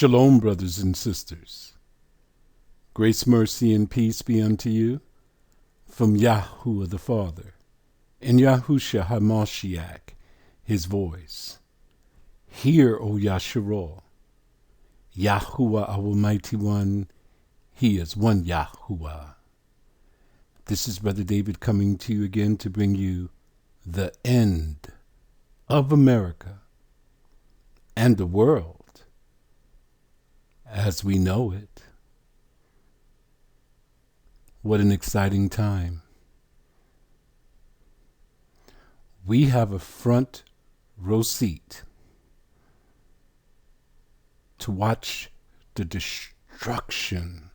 Shalom, brothers and sisters. Grace, mercy, and peace be unto you from Yahuwah the Father and Yahushua HaMashiach, his voice. Hear, O Yasharal, Yahuwah our mighty one, he is one Yahuwah. This is Brother David coming to you again to bring you the end of America and the world as we know it. What an exciting time. We have a front row seat to watch the destruction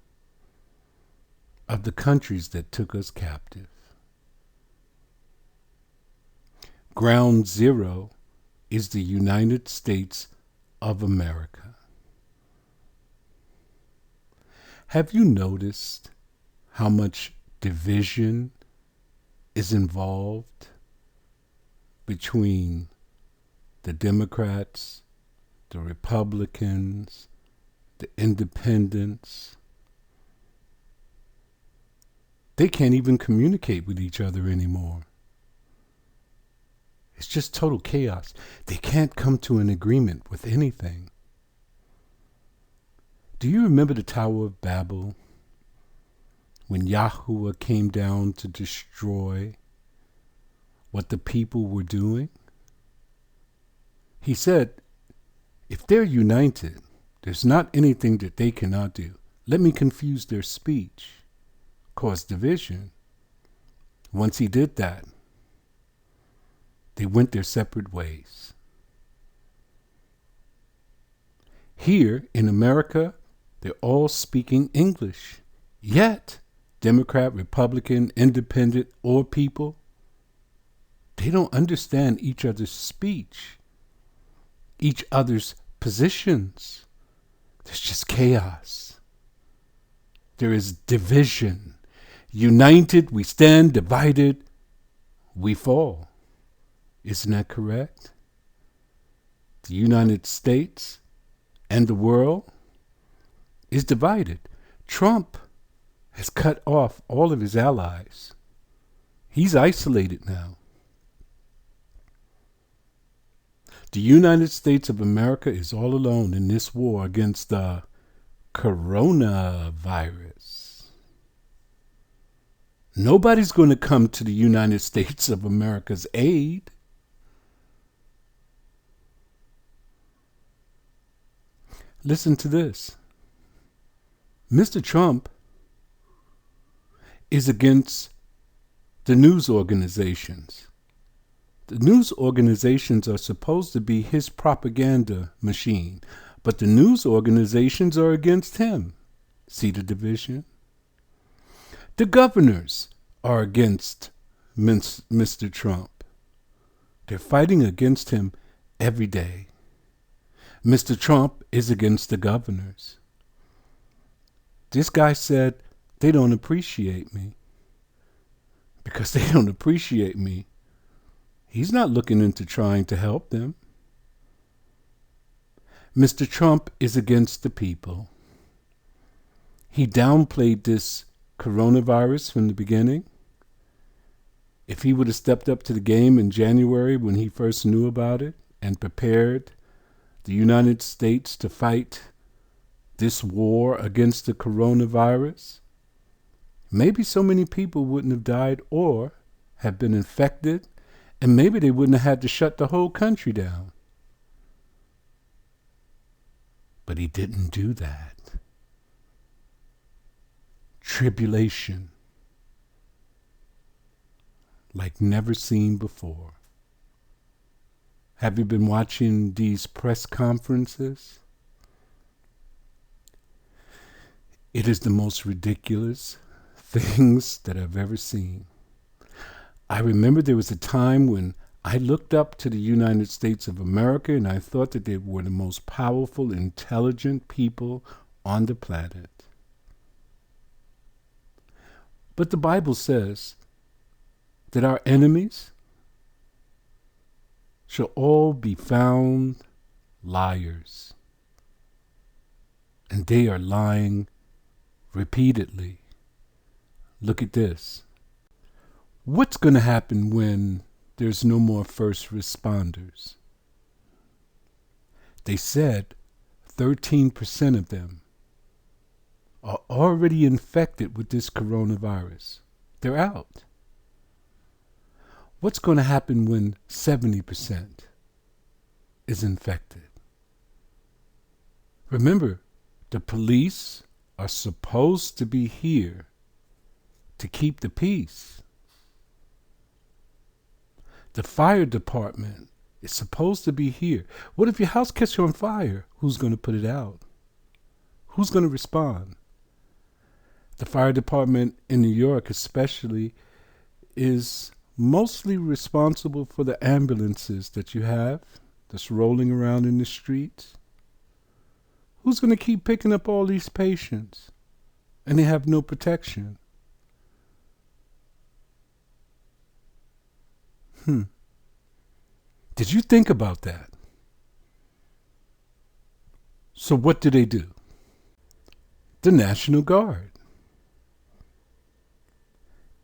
of the countries that took us captive. Ground zero is the United States of America. Have you noticed how much division is involved between the Democrats, the Republicans, the Independents? They can't even communicate with each other anymore. It's just total chaos. They can't come to an agreement with anything. Do you remember the Tower of Babel, when Yahuwah came down to destroy what the people were doing? He said, if they're united, there's not anything that they cannot do. Let me confuse their speech, cause division. Once he did that, they went their separate ways. Here in America, they're all speaking English. Yet, Democrat, Republican, Independent, or people, they don't understand each other's speech, each other's positions. There's just chaos. There is division. United, we stand. Divided, we fall. Isn't that correct? The United States and the world is divided. Trump has cut off all of his allies. He's isolated now. The United States of America is all alone in this war against the coronavirus. Nobody's going to come to the United States of America's aid. Listen to this. Mr. Trump is against the news organizations. The news organizations are supposed to be his propaganda machine, but the news organizations are against him. See the division? The governors are against Mr. Trump. They're fighting against him every day. Mr. Trump is against the governors. This guy said, they don't appreciate me. Because they don't appreciate me, he's not looking into trying to help them. Mr. Trump is against the people. He downplayed this coronavirus from the beginning. If he would have stepped up to the game in January when he first knew about it and prepared the United States to fight this war against the coronavirus, maybe so many people wouldn't have died or have been infected, and maybe they wouldn't have had to shut the whole country down. But he didn't do that. Tribulation like never seen before. Have you been watching these press conferences? It is the most ridiculous things that I've ever seen. I remember there was a time when I looked up to the United States of America and I thought that they were the most powerful, intelligent people on the planet. But the Bible says that our enemies shall all be found liars. and they are lying repeatedly. Look at this. What's going to happen when there's no more first responders? They said 13% of them are already infected with this coronavirus. They're out. What's going to happen when 70% is infected? Remember, the police are supposed to be here to keep the peace. The fire department is supposed to be here. What if your house catches on fire? Who's going to put it out? Who's going to respond? The fire department in New York especially is mostly responsible for the ambulances that you have that's rolling around in the streets. Who's going to keep picking up all these patients? And they have no protection. Did you think about that? So what do? The National Guard.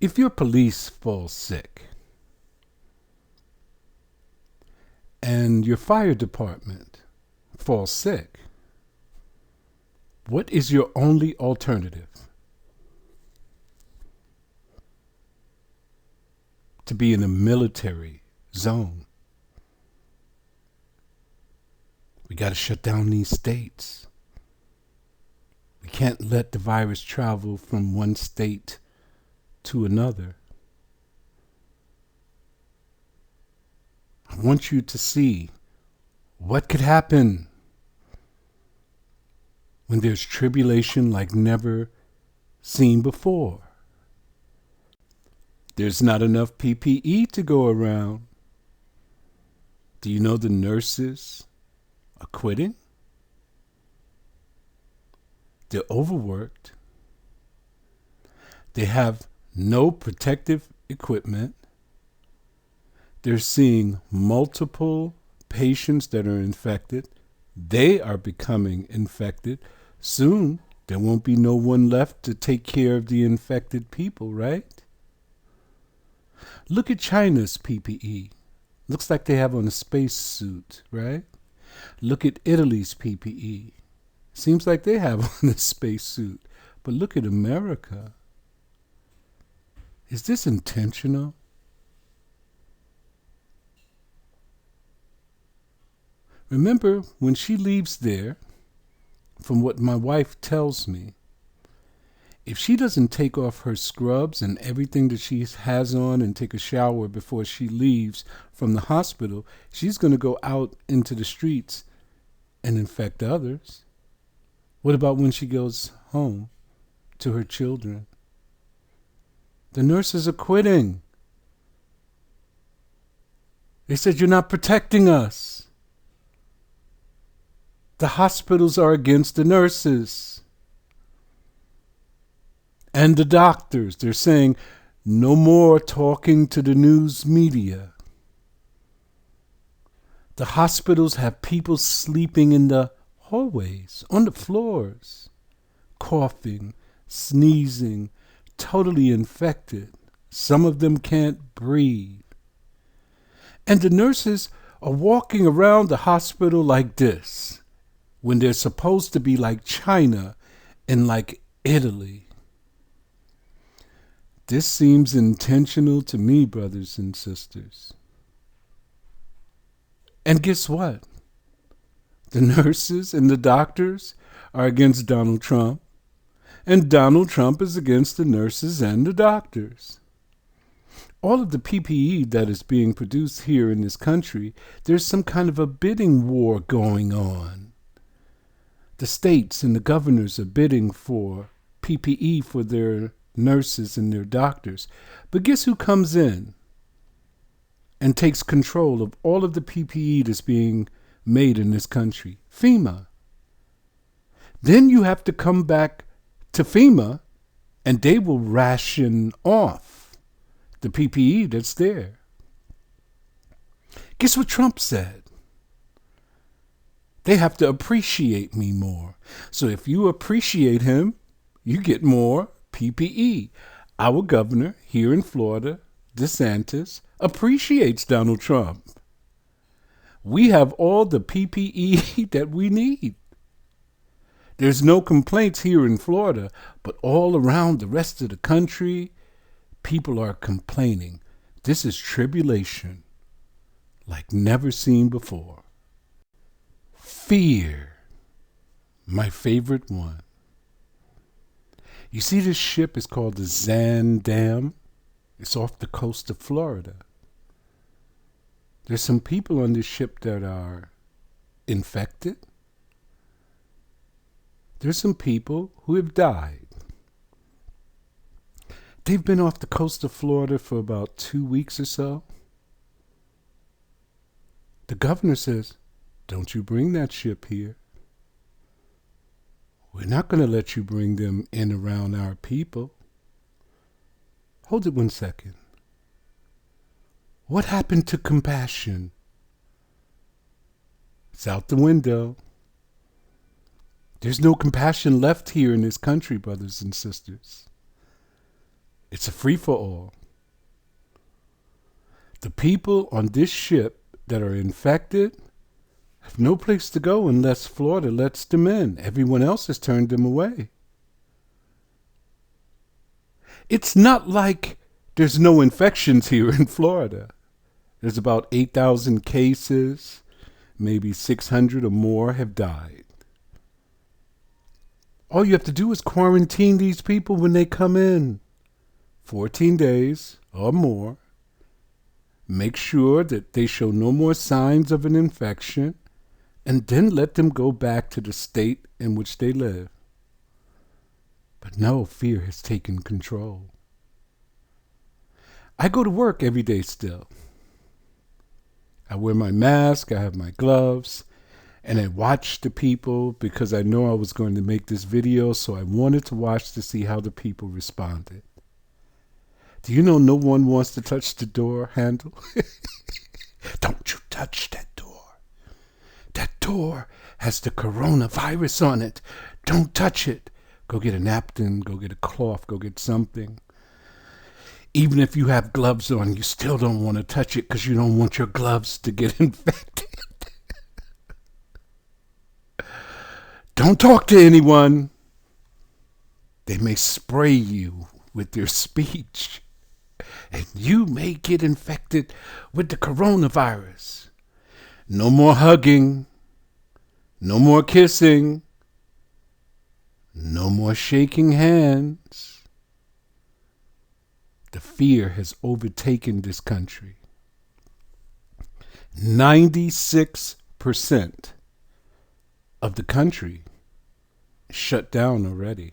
If your police falls sick and your fire department falls sick, what is your only alternative? To be in a military zone. We got to shut down these states. We can't let the virus travel from one state to another. I want you to see what could happen when there's tribulation like never seen before. There's not enough PPE to go around. Do you know the nurses are quitting? They're overworked. They have no protective equipment. They're seeing multiple patients that are infected. They are becoming infected. Soon, there won't be no one left to take care of the infected people, right? Look at China's PPE. Looks like they have on a space suit, right? Look at Italy's PPE. Seems like they have on a space suit. But look at America. Is this intentional? Remember, when she leaves there, from what my wife tells me, if she doesn't take off her scrubs and everything that she has on and take a shower before she leaves from the hospital, she's going to go out into the streets and infect others. What about when she goes home to her children? The nurses are quitting. They said, "You're not protecting us." The hospitals are against the nurses and the doctors. They're saying, no more talking to the news media. The hospitals have people sleeping in the hallways, on the floors, coughing, sneezing, totally infected. Some of them can't breathe. And the nurses are walking around the hospital like this, when they're supposed to be like China and like Italy. This seems intentional to me, brothers and sisters. And guess what? The nurses and the doctors are against Donald Trump, and Donald Trump is against the nurses and the doctors. All of the PPE that is being produced here in this country, there's some kind of a bidding war going on. The states and the governors are bidding for PPE for their nurses and their doctors. But guess who comes in and takes control of all of the PPE that's being made in this country? FEMA. Then you have to come back to FEMA and they will ration off the PPE that's there. Guess what Trump said? They have to appreciate me more. So if you appreciate him, you get more PPE. Our governor here in Florida, DeSantis, appreciates Donald Trump. We have all the PPE that we need. There's no complaints here in Florida, but all around the rest of the country, people are complaining. This is tribulation like never seen before. Fear, my favorite one. You see, this ship is called the Zandam. It's off the coast of Florida. There's some people on this ship that are infected. There's some people who have died. They've been off the coast of Florida for about 2 weeks or so. The governor says, don't you bring that ship here. We're not going to let you bring them in around our people. Hold it 1 second. What happened to compassion? It's out the window. There's no compassion left here in this country, brothers and sisters. It's a free-for-all. The people on this ship that are infected have no place to go unless Florida lets them in. Everyone else has turned them away. It's not like there's no infections here in Florida. There's about 8,000 cases. Maybe 600 or more have died. All you have to do is quarantine these people when they come in. 14 days or more. Make sure that they show no more signs of an infection, and then let them go back to the state in which they live. But no, fear has taken control. I go to work every day still. I wear my mask, I have my gloves, and I watch the people because I know I was going to make this video, so I wanted to watch to see how the people responded. Do you know no one wants to touch the door handle? Don't you touch that door. That door has the coronavirus on it. Don't touch it. Go get a napkin, go get a cloth, go get something. Even if you have gloves on, you still don't want to touch it because you don't want your gloves to get infected. Don't talk to anyone. They may spray you with their speech, and you may get infected with the coronavirus. No more hugging. No more kissing. No more shaking hands. The fear has overtaken this country. 96% of the country is shut down already.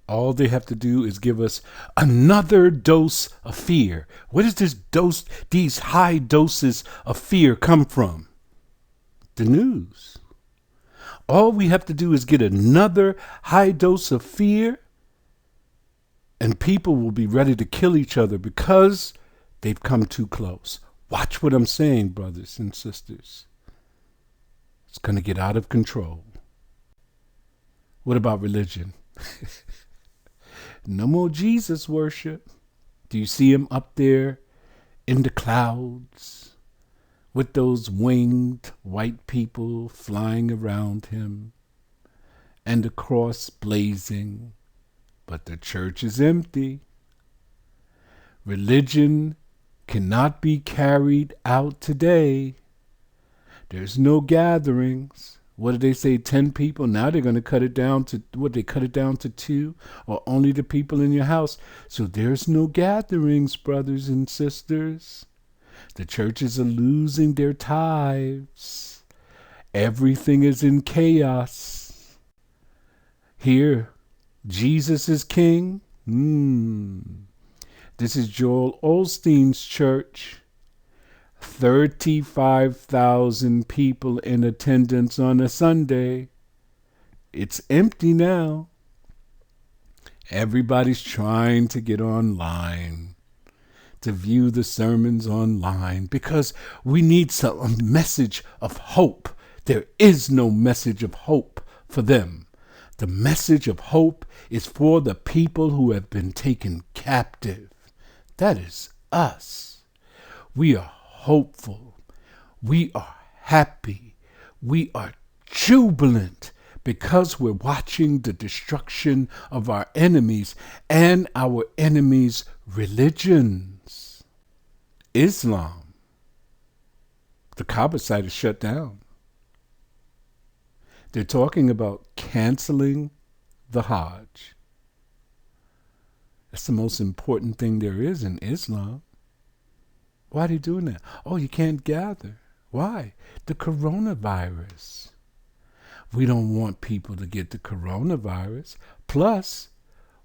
All they have to do is give us another dose of fear. Where does these high doses of fear come from? The news. All we have to do is get another high dose of fear, and people will be ready to kill each other because they've come too close. Watch what I'm saying, brothers and sisters. It's going to get out of control. What about religion? No more Jesus worship. Do you see him up there in the clouds with those winged white people flying around him and the cross blazing? But the church is empty. Religion cannot be carried out today. There's no gatherings. What did they say, 10 people? Now they're going to cut it down to, they cut it down to 2, or only the people in your house. So there's no gatherings, brothers and sisters. The churches are losing their tithes. Everything is in chaos. Here, Jesus is king. This is Joel Osteen's church. 35,000 people in attendance on a Sunday. It's empty now. Everybody's trying to get online. to view the sermons online because we need a message of hope. There is no message of hope for them. The message of hope is for the people who have been taken captive. That is us. We are hopeful. We are happy. We are jubilant because we're watching the destruction of our enemies and our enemies' religions. Islam. The Kaaba site is shut down. They're talking about canceling the Hajj. That's the most important thing there is in Islam. Why are they doing that? Oh, you can't gather. Why? The coronavirus. We don't want people to get the coronavirus. Plus,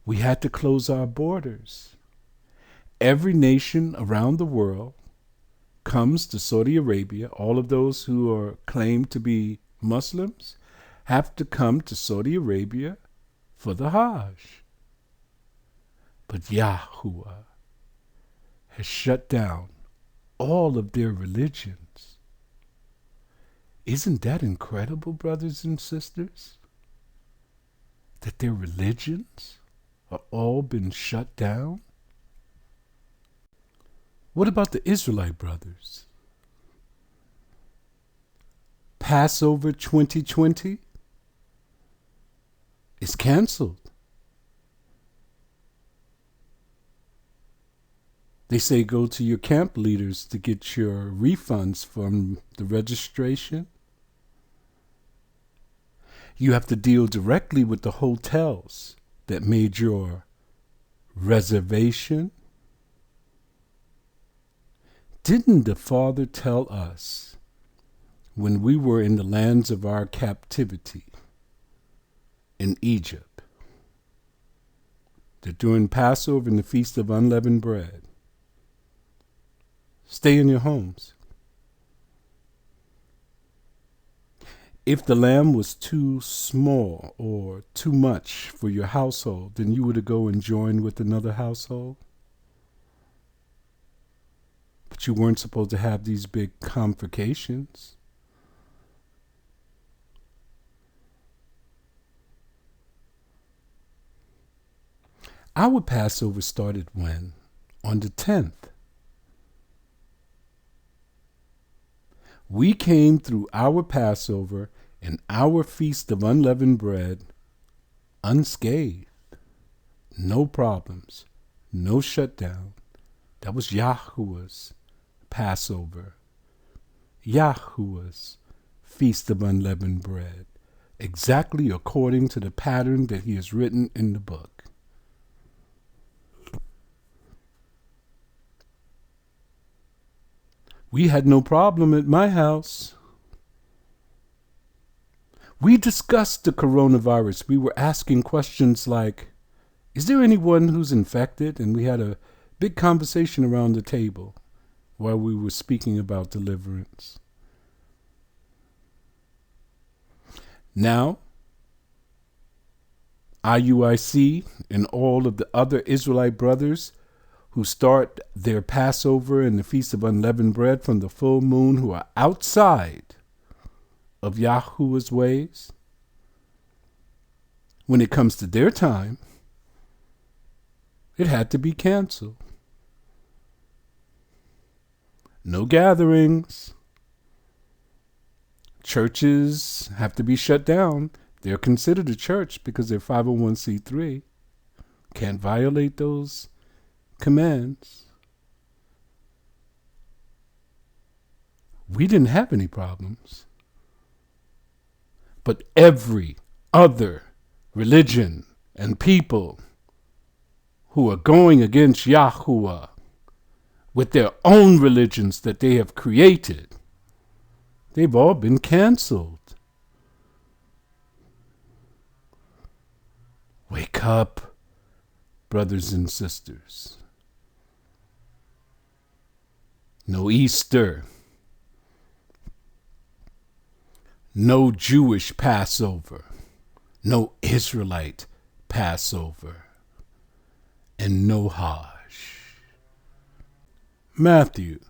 we had to close our borders. Every nation around the world comes to Saudi Arabia. All of those who are claimed to be Muslims have to come to Saudi Arabia for the Hajj. But Yahuwah has shut down all of their religions. Isn't that incredible, brothers and sisters? That their religions are all been shut down? What about the Israelite brothers? Passover 2020 is canceled. They say go to your camp leaders to get your refunds from the registration. You have to deal directly with the hotels that made your reservation. Didn't the Father tell us when we were in the lands of our captivity in Egypt that during Passover and the Feast of Unleavened Bread, stay in your homes? If the lamb was too small or too much for your household, then you were to go and join with another household. But you weren't supposed to have these big convocations. Our Passover started when? On the 10th. We came through our Passover and our Feast of Unleavened Bread unscathed. No problems. No shutdown. That was Yahuwah's Passover. Yahuwah's Feast of Unleavened Bread. Exactly according to the pattern that he has written in the book. We had no problem at my house. We discussed the coronavirus. We were asking questions like, is there anyone who's infected? And we had a big conversation around the table while we were speaking about deliverance. Now, IUIC and all of the other Israelite brothers who start their Passover and the Feast of Unleavened Bread from the full moon, who are outside of Yahuwah's ways, when it comes to their time, it had to be canceled. No gatherings. Churches have to be shut down. They're considered a church because they're 501c3. Can't violate those commands. We didn't have any problems. But every other religion and people who are going against Yahuwah with their own religions that they have created, they've all been canceled. Wake up, brothers and sisters. No Easter. No Jewish Passover. No Israelite Passover. And no Hajj. Matthew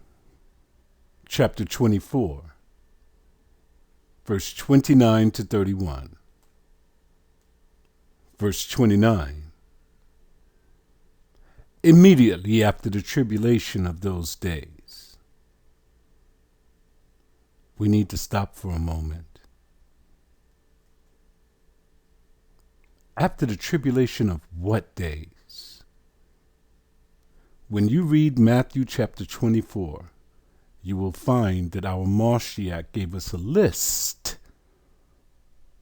chapter 24, verse 29 to 31. Verse 29. Immediately after the tribulation of those days. We need to stop for a moment. After the tribulation of what days? When you read Matthew chapter 24, you will find that our Mashiach gave us a list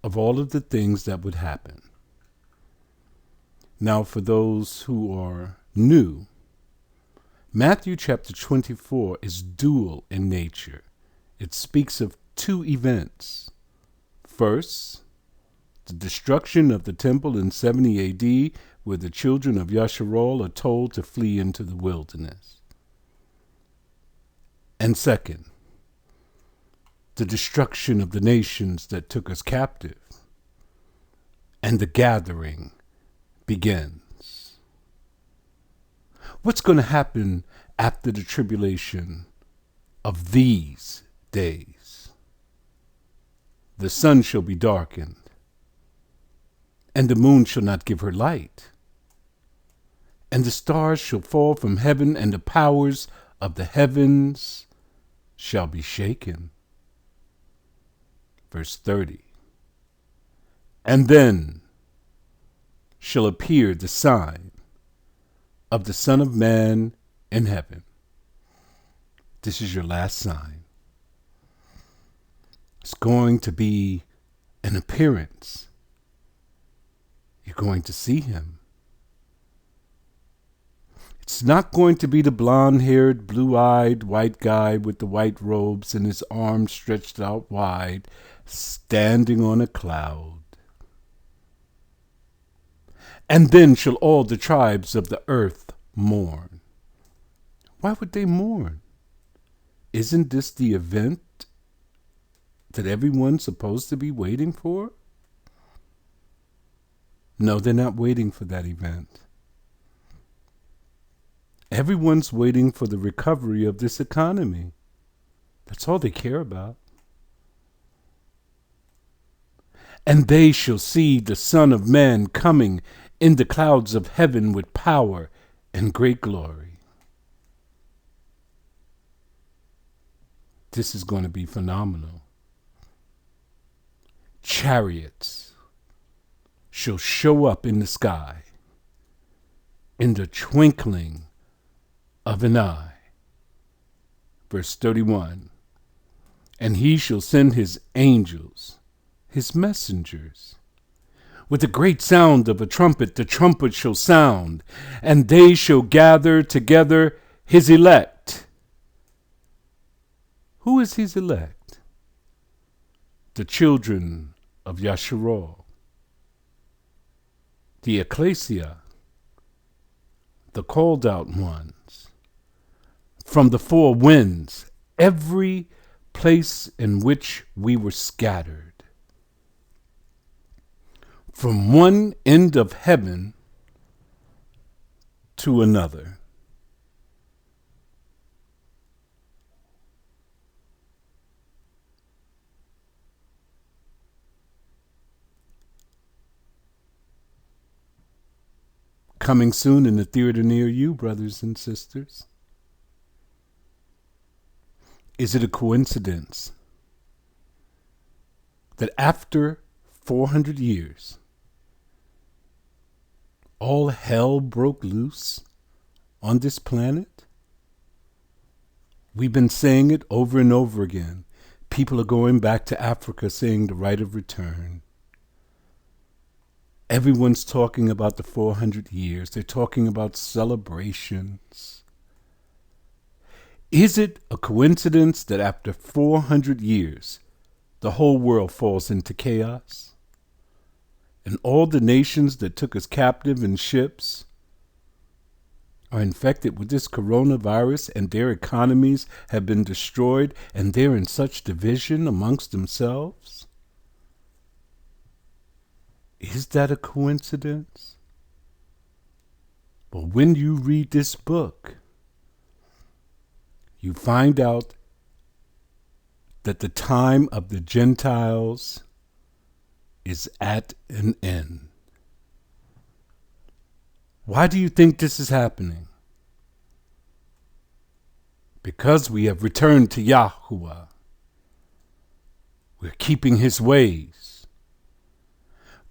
of all of the things that would happen. Now, for those who are new, Matthew chapter 24 is dual in nature. It speaks of two events. First, the destruction of the temple in 70 AD, where the children of Yasharal are told to flee into the wilderness. And second, the destruction of the nations that took us captive, and the gathering begins. What's going to happen after the tribulation of these days? The sun shall be darkened, and the moon shall not give her light, and the stars shall fall from heaven, and the powers of the heavens shall be shaken. Verse 30. And then shall appear the sign of the Son of Man in heaven. This is your last sign. It's going to be an appearance. You're going to see him. It's not going to be the blonde-haired, blue-eyed white guy with the white robes and his arms stretched out wide, standing on a cloud. And then shall all the tribes of the earth mourn. Why would they mourn? Isn't this the event that everyone's supposed to be waiting for? No, they're not waiting for that event. Everyone's waiting for the recovery of this economy. That's all they care about. And they shall see the Son of Man coming in the clouds of heaven with power and great glory. This is going to be phenomenal. Chariots shall show up in the sky in the twinkling of an eye. Verse 31. And he shall send his angels, his messengers. With the great sound of a trumpet, the trumpet shall sound, and they shall gather together his elect. Who is his elect? The children of Yasharal. The ecclesia, the called out ones, from the four winds, every place in which we were scattered, from one end of heaven to another. Coming soon in the theater near you, brothers and sisters. Is it a coincidence that after 400 years, all hell broke loose on this planet? We've been saying it over and over again. People are going back to Africa saying the right of return. Everyone's talking about the 400 years. They're talking about celebrations. Is it a coincidence that after 400 years, the whole world falls into chaos? And all the nations that took us captive in ships are infected with this coronavirus, and their economies have been destroyed, and they're in such division amongst themselves? Is that a coincidence? But when you read this book, you find out that the time of the Gentiles is at an end. Why do you think this is happening? Because we have returned to Yahuwah. We're keeping his ways.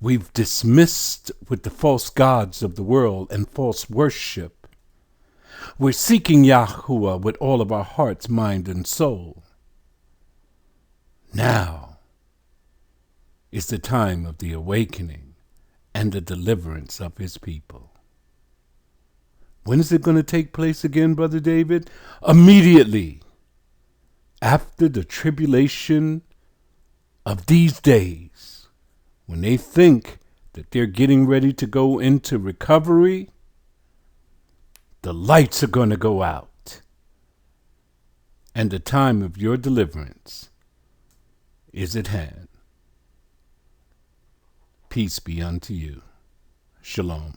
We've dismissed with the false gods of the world and false worship. We're seeking Yahuwah with all of our hearts, mind, and soul. Now is the time of the awakening and the deliverance of his people. When is it going to take place again, Brother David? Immediately after the tribulation of these days, when they think that they're getting ready to go into recovery, the lights are going to go out, and the time of your deliverance is at hand. Peace be unto you. Shalom.